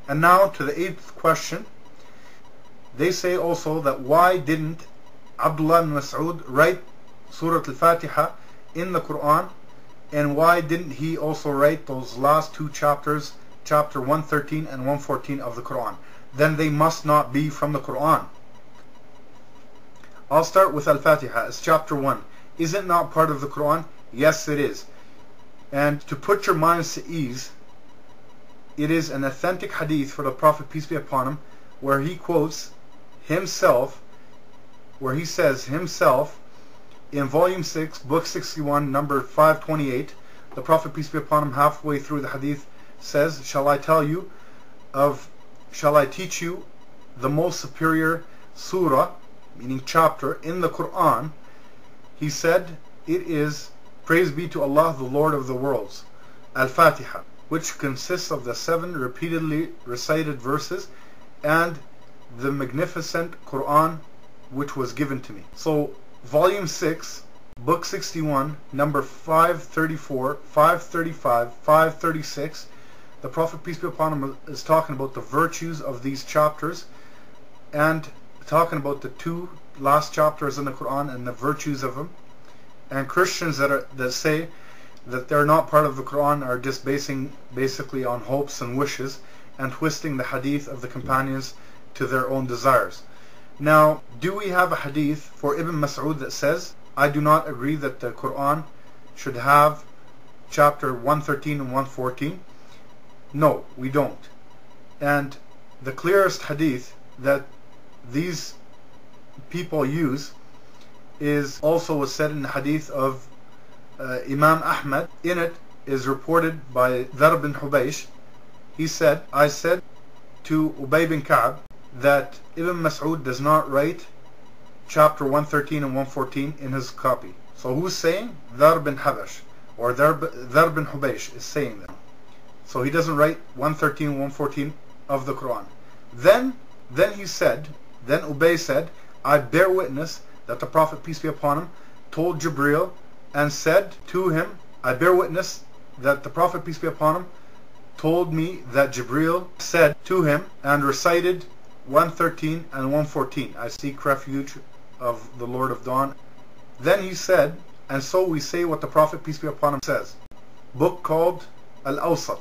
And now to the 8th question. They say also that why didn't Abdullah ibn Mas'ud write Surah Al-Fatiha in the Quran, and why didn't he also write those last two chapters, chapter 113 and 114 of the Quran? Then they must not be from the Quran. I'll start with Al-Fatiha. It's chapter 1. Is it not part of the Quran? Yes, it is. And to put your minds to ease, it is an authentic hadith for the Prophet, peace be upon him, where he quotes himself, where he says himself in volume 6, book 61, number 528, the Prophet, peace be upon him, halfway through the hadith says, shall I teach you the most superior surah, meaning chapter, in the Quran? He said, it is, praise be to Allah, the Lord of the worlds, Al-Fatiha, which consists of the 7 repeatedly recited verses and the magnificent Quran which was given to me. So volume 6, book 61, number 534, 535, 536, the Prophet, peace be upon him, is talking about the virtues of these chapters and talking about the 2 last chapters in the Quran and the virtues of them. And Christians that say that they're not part of the Quran are just basically on hopes and wishes and twisting the hadith of the companions to their own desires. Now, do we have a hadith for Ibn Mas'ud that says, I do not agree that the Quran should have chapter 113 and 114? No, we don't. And the clearest hadith that these people use is also was said in the hadith of Imam Ahmad. In it is reported by Dhar bin Hubaysh. He said, I said to Ubay bin Ka'b that Ibn Mas'ud does not write chapter 113 and 114 in his copy. So who's saying? Dhar bin Habash, or Dhar bin Hubaysh is saying that. So he doesn't write 113 and 114 of the Quran. Then he said, then Ubay said, I bear witness that the Prophet, peace be upon him, told Jibreel and said to him, I bear witness that the Prophet, peace be upon him, told me that Jibreel said to him and recited 113 and 114, I seek refuge of the Lord of Dawn. Then he said, and so we say what the Prophet, peace be upon him, says. Book called Al-Awsat.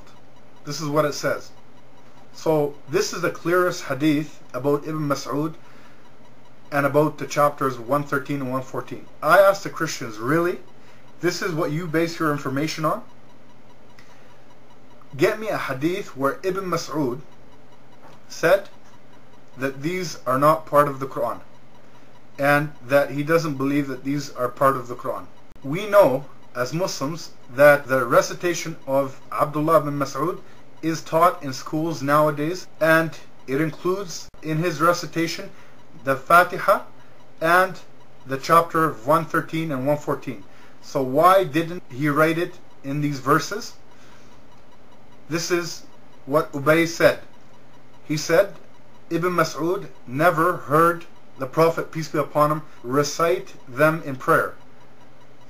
This is what it says. So this is the clearest hadith about Ibn Mas'ud and about the chapters 113 and 114. I asked the Christians, really? This is what you base your information on? Get me a hadith where Ibn Mas'ud said that these are not part of the Quran and that he doesn't believe that these are part of the Quran. We know as Muslims that the recitation of Abdullah bin Mas'ud is taught in schools nowadays, and it includes in his recitation the Fatiha and the chapter 113 and 114. So why didn't he write it in these verses? This is what Ubay said. He said Ibn Mas'ud never heard the Prophet, peace be upon him, recite them in prayer.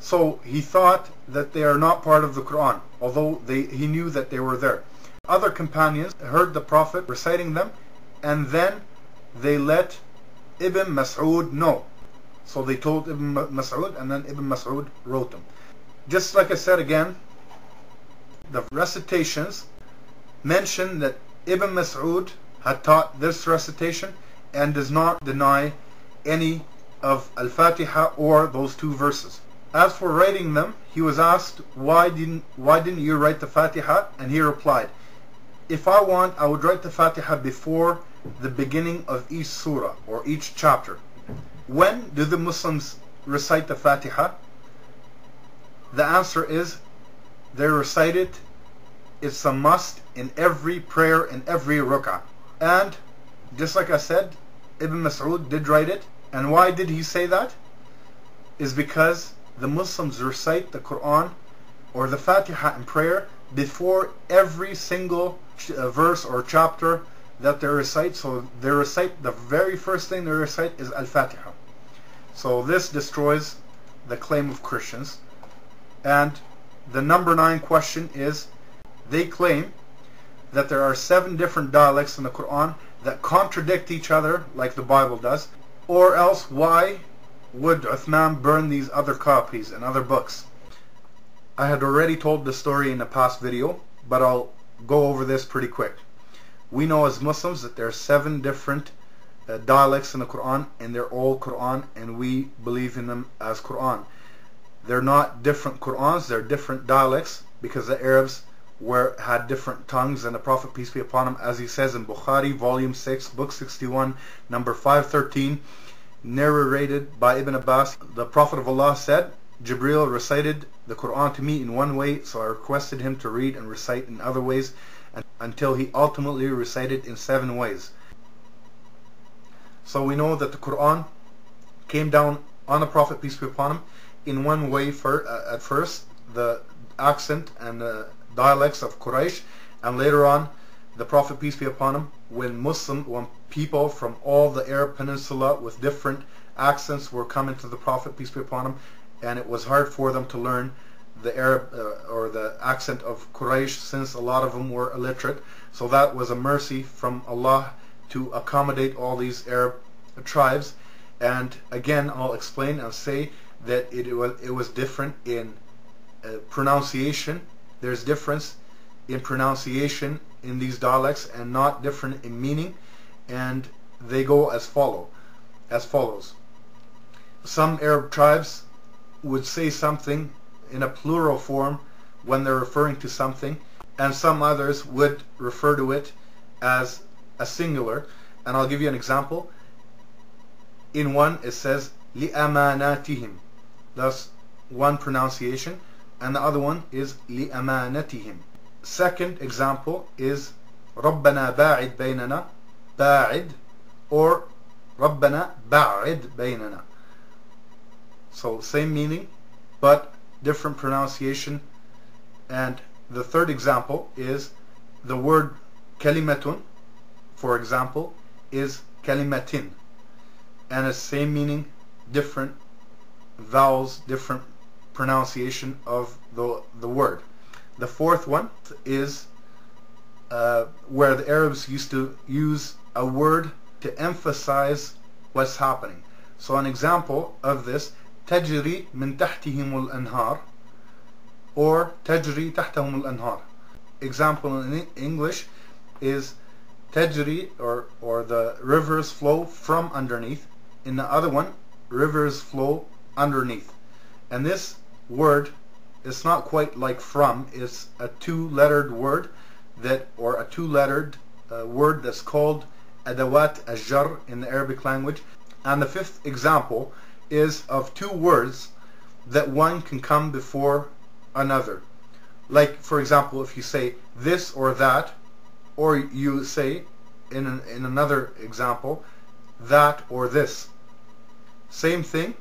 So he thought that they are not part of the Quran, although he knew that they were there. Other companions heard the Prophet reciting them, and then they let Ibn Mas'ud know. So they told Ibn Mas'ud, and then Ibn Mas'ud wrote them. Just like I said again, the recitations mention that Ibn Mas'ud had taught this recitation and does not deny any of Al-Fatiha or those 2 verses. As for writing them, he was asked, why didn't you write the Fatiha? And he replied, if I want, I would write the Fatiha before the beginning of each surah or each chapter. When do the Muslims recite the Fatiha? The answer is they recite it. It's a must in every prayer, in every rak'ah. And just like I said, Ibn Mas'ud did write it. And why did he say that? Is because the Muslims recite the Quran or the Fatiha in prayer before every single verse or chapter that they recite. So they recite, the very first thing they recite is Al-Fatiha. So this destroys the claim of Christians. And the number 9 question is, they claim that there are 7 different dialects in the Quran that contradict each other like the Bible does? Or else why would Uthman burn these other copies and other books? I had already told the story in a past video, but I'll go over this pretty quick. We know as Muslims that there are 7 different dialects in the Quran, and they're all Quran, and we believe in them as Quran. They're not different Qurans, they're different dialects, because the Arabs had different tongues than the Prophet, peace be upon him, as he says in Bukhari, volume 6, book 61, number 513, narrated by Ibn Abbas. The Prophet of Allah said, Jibreel recited the Quran to me in one way, so I requested him to read and recite in other ways, until he ultimately recited in 7 ways. So we know that the Quran came down on the Prophet, peace be upon him, in one way at first, the accent and the dialects of Quraysh, and later on the Prophet, peace be upon him, when people from all the Arab Peninsula with different accents were coming to the Prophet, peace be upon him, and it was hard for them to learn the Arab or the accent of Quraysh, since a lot of them were illiterate. So that was a mercy from Allah to accommodate all these Arab tribes. And again, I'll explain and say that it was different in pronunciation. There's difference in pronunciation in these dialects and not different in meaning, and they go as follows. Some Arab tribes would say something in a plural form when they're referring to something, and some others would refer to it as a singular. And I'll give you an example. In one it says لِأَمَانَاتِهِمْ, that's one pronunciation, and the other one is لِأَمَانَتِهِمْ. Second example is رَبَّنَا بَاعِدْ بَيْنَنَا, بَاعِدْ, or رَبَّنَا بَاعِدْ بَيْنَنَا. So same meaning but different pronunciation. And the third example is the word kalimatun, for example, is kalimatin, and the same meaning, different vowels, different pronunciation of the word. The fourth one is where the Arabs used to use a word to emphasize what's happening. So an example of this, تجري من تحتهم الأنهار, or تجري تحتهم الأنهار. Example in English is تجري, or the rivers flow from underneath. In the other one, rivers flow underneath. And this word is not quite like from, it's a 2-lettered word or a 2-lettered word that's called adawat al-jar in the Arabic language. And the fifth example is of 2 words that one can come before another. Like, for example, if you say this or that, or you say in another example that or this. Same thing.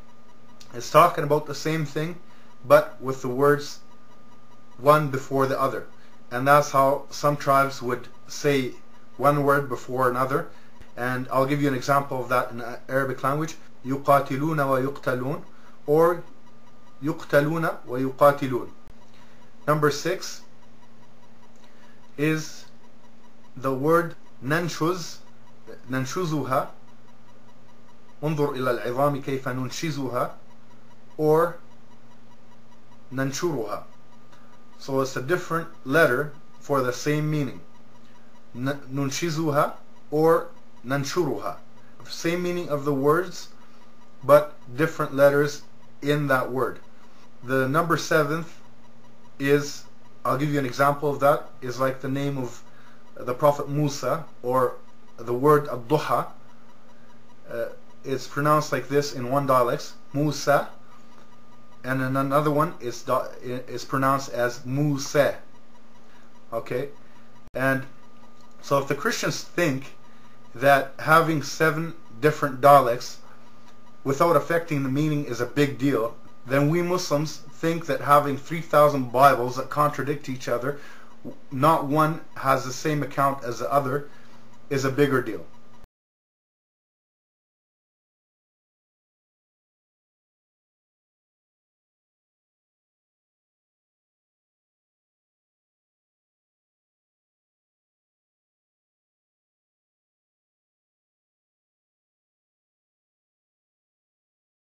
It's talking about the same thing, but with the words one before the other. And that's how some tribes would say one word before another. And I'll give you an example of that in the Arabic language. يقاتلون ويقتلون, or يقتلون ويقاتلون. Number 6 is the word ننشز, ننشزها, انظر إلى العظام كيف ننشزها, or ننشرها. So it's a different letter for the same meaning. ننشزها or ننشرها. Same meaning of the words, but different letters in that word. The number 7th is, I'll give you an example of that, is like the name of the Prophet Musa, or the word ad-duha. It's pronounced like this in one dialect, Musa, and in another one is pronounced as Musa. Okay? And so if the Christians think that having 7 different dialects without affecting the meaning is a big deal, then we Muslims think that having 3,000 Bibles that contradict each other, not one has the same account as the other, is a bigger deal.